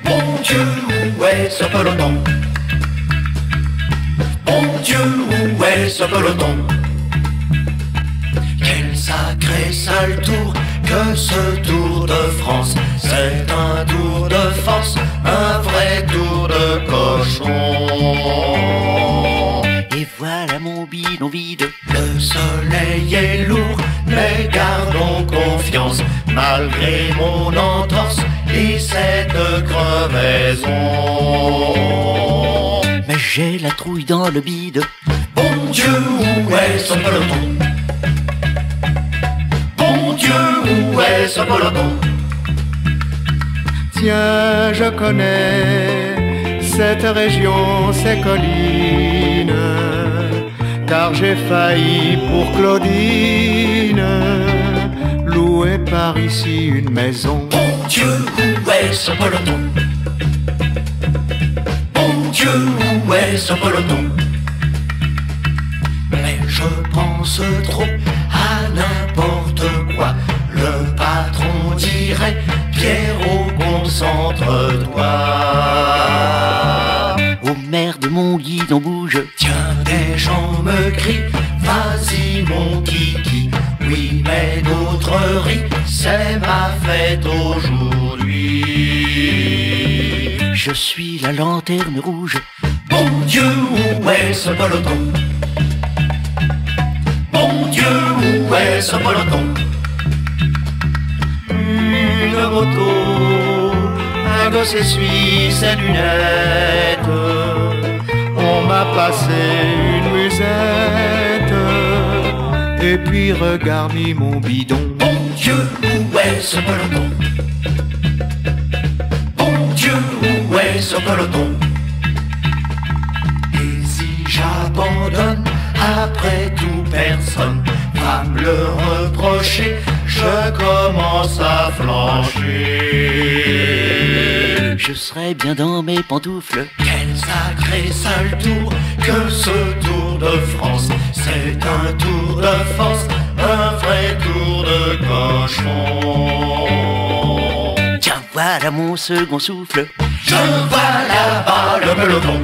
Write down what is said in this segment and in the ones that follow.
Mon Dieu, où est ce peloton? Mon Dieu, où est ce peloton? Quel sacré sale tour que ce Tour de France. C'est un tour de force, un vrai tour de cochon. Et voilà mon bidon vide. Le soleil est lourd, mais gardons confiance, malgré mon entorse et cette crevaison. Mais j'ai la trouille dans le bide. Bon Dieu, où est ce peloton? Bon Dieu, où est ce peloton? Tiens, je connais cette région, ces collines, car j'ai failli pour Claudine louer par ici une maison. Bon Dieu, où est ce peloton? Bon Dieu, où est ce peloton? Mais je pense trop à n'importe quoi. Le patron dirait: Pierrot, concentre-toi. Oh merde, mon guidon bouge. Tiens, des gens me crient: vas-y mon kiki. Oui, mais d'autres rient: c'est ma fête aujourd'hui. Je suis la lanterne rouge. Bon Dieu, où est ce peloton? Bon Dieu, où est ce peloton? Une moto, un gosse essuie ses lunettes. On m'a passé une musette, et puis regarde mon bidon. Bon Dieu, où est ce peloton? Bon Dieu, où est ce peloton? Et si j'abandonne, après tout personne va me le reprocher. Je commence à flancher. Je serai bien dans mes pantoufles. Quel sacré sale tour que ce Tour de France. C'est un tour de force, un vrai tour de cochon. Tiens, voilà mon second souffle. Je vois là-bas le peloton.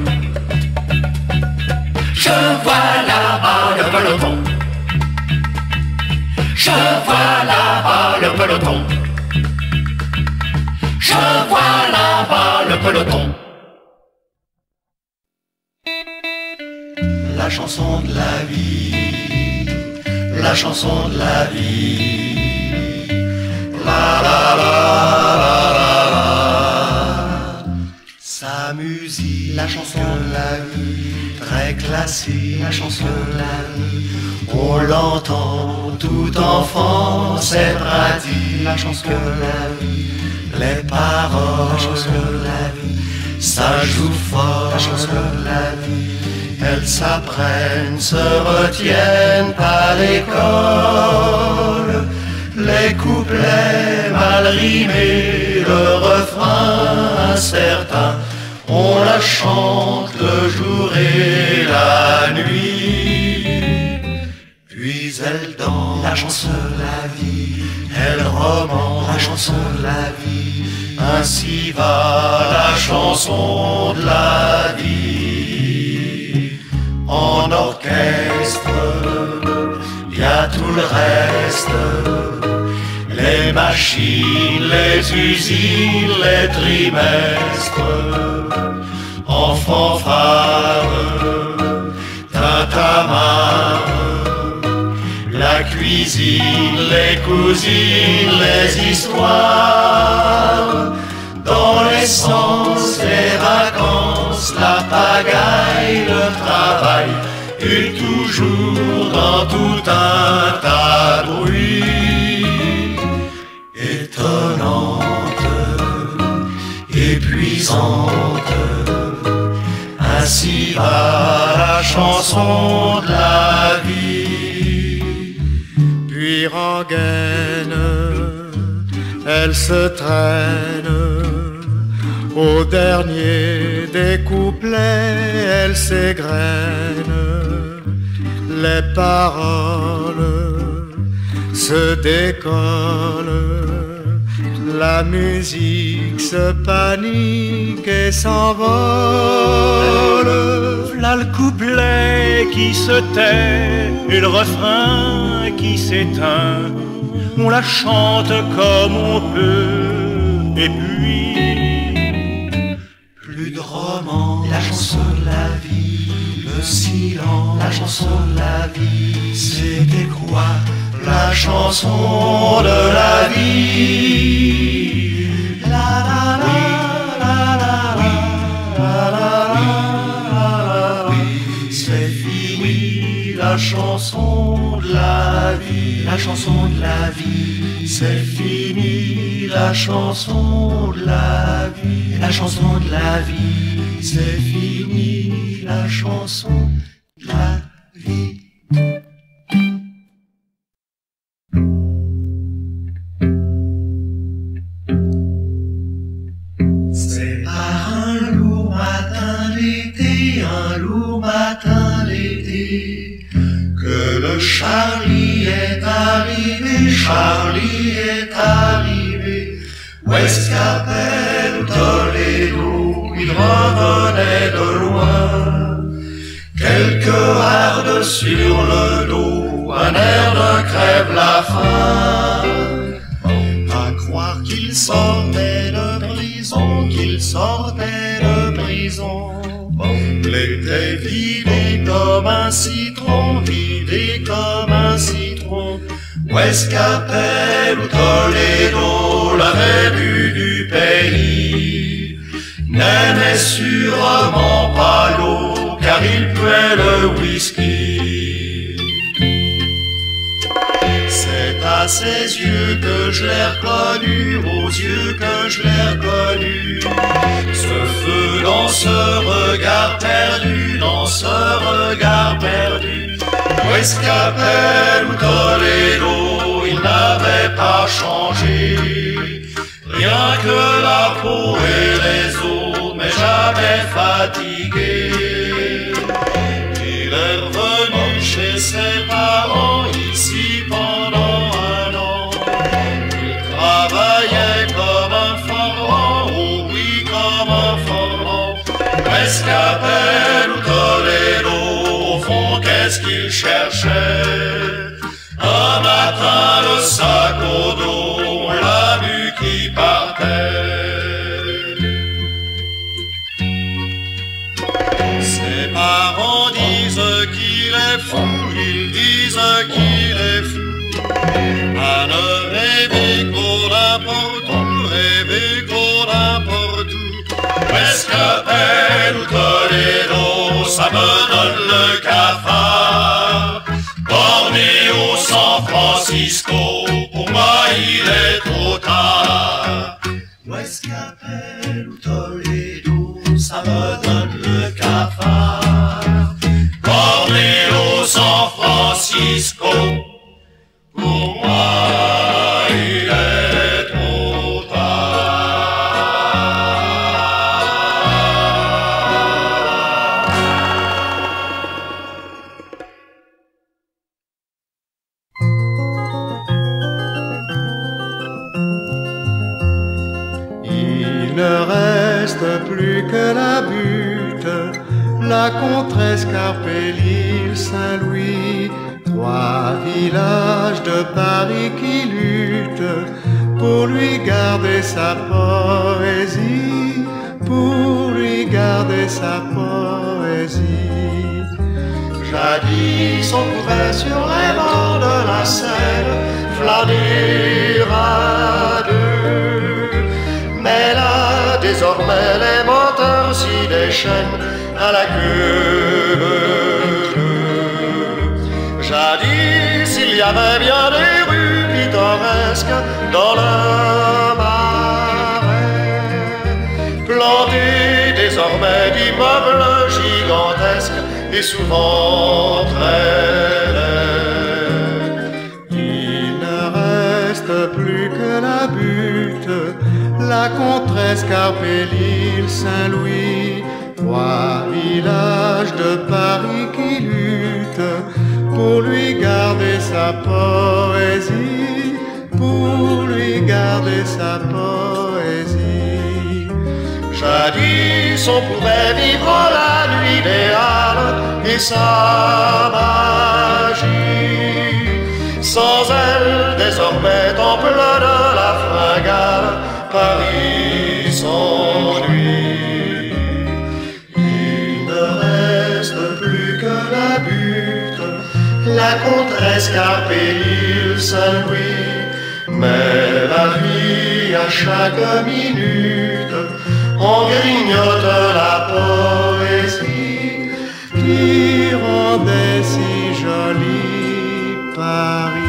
Je vois là-bas le peloton. Je vois là-bas le peloton. Je vois là-bas le peloton. La chanson de la vie, la chanson de la vie. La la la la la la. Sa musique, la chanson de la vie, très classique, la chanson de la vie. On l'entend tout enfant, c'est pratique, la chanson de la vie. Les paroles, la chanson de la vie, ça joue fort, la chanson de la vie. Elles s'apprennent, se retiennent à l'école. Les couplets mal rimés, le refrain incertain, on la chante le jour et la nuit. Puis elle danse la chanson de la vie, elle romance la chanson de la vie. Ainsi va la chanson de la vie. En orchestre, y a tout le reste. Les machines, les usines, les trimestres. En fanfare, tintamarre. La cuisine, les cousines, les histoires. Dans l'essence, les vacances, la pagaille, le travail. Et toujours dans tout un tas de bruit. Étonnante, épuisante. Ainsi va la chanson de la vie. Puis rengaine, elle se traîne. Au dernier des couplets, elle s'égrène. Les paroles se décolle, la musique se panique et s'envole. V'là le couplet qui se tait et le refrain qui s'éteint. On la chante comme on peut et puis plus de romans, la chanson de la vie, le silence, la chanson de la vie. C'était quoi la chanson de la vie? La la la la la la la. Oui, c'est fini la chanson de la vie, la chanson de la vie. C'est fini la chanson de la vie, la chanson de la vie. C'est fini la chanson de la vie. C'est par un lourd matin d'été, un lourd matin d'été, que le Charlie est arrivé, Charlie est arrivé. West Capel ou Toledo, il revenait de loin, quelques hardes sur le dos, un air de crève la faim. À croire qu'il sortait de prison, qu'il sortait de prison. L'était vidé comme un citron, vidé comme un citron. West Capel ou Toledo, l'avait bu du pays, n'aimait sûrement pas l'eau, car il puait le whisky. C'est à ses yeux que je l'ai reconnu, aux yeux que je l'ai reconnu. Ce feu dans ce regard perdu, dans ce regard perdu. West Capel ou Toledo, il n'avait pas changé, rien que la peau et les os, mais jamais fatigué. Il est revenu chez ses parents ici pendant un an. Il travaillait comme un forgeron, oh oui, comme un forgeron. West Capel ou Toledo, au fond, qu'est-ce qu'il cherchait? Un matin, le sac au dos, on l'a vu qui partait. Ses parents disent qu'il est fou, ils disent qu'il est fou. À ne rêver qu'au n'importe où, rêver qu'au n'importe où. West Capel ou Toledo, ça me donne le cafard. Bornéo, San Francisco, pour moi il est trop tard. West Capel ou Toledo, ça me donne le cafard. Bornéo, San Francisco, pour moi il est trop tard. Il ne reste plus que la butte, la Contresse, Carpé, l'île Saint-Louis, trois villages de Paris qui luttent pour lui garder sa poésie, pour lui garder sa poésie. Jadis on pouvait sur les bords de la Seine flâner à deux, mais là désormais les moteurs s'y déchaînent à la queue. Jadis il y avait bien des rues pittoresques dans le marais, plantées désormais d'immeubles gigantesques et souvent très laids. Il ne reste plus que la butte, la Contresse, Carpé, l'île Saint-Louis, trois villages de Paris qui luttent pour lui garder sa poésie, garder sa poésie. Jadis on pouvait vivre la nuit des halles et sa magie. Sans elle, désormais temple de la fringale, Paris s'ennuie. Il ne reste plus que la butte, la comtesse Carpénile Saint-Louis. Mais la vie à chaque minute en grignote la poésie qui rendait si joli Paris.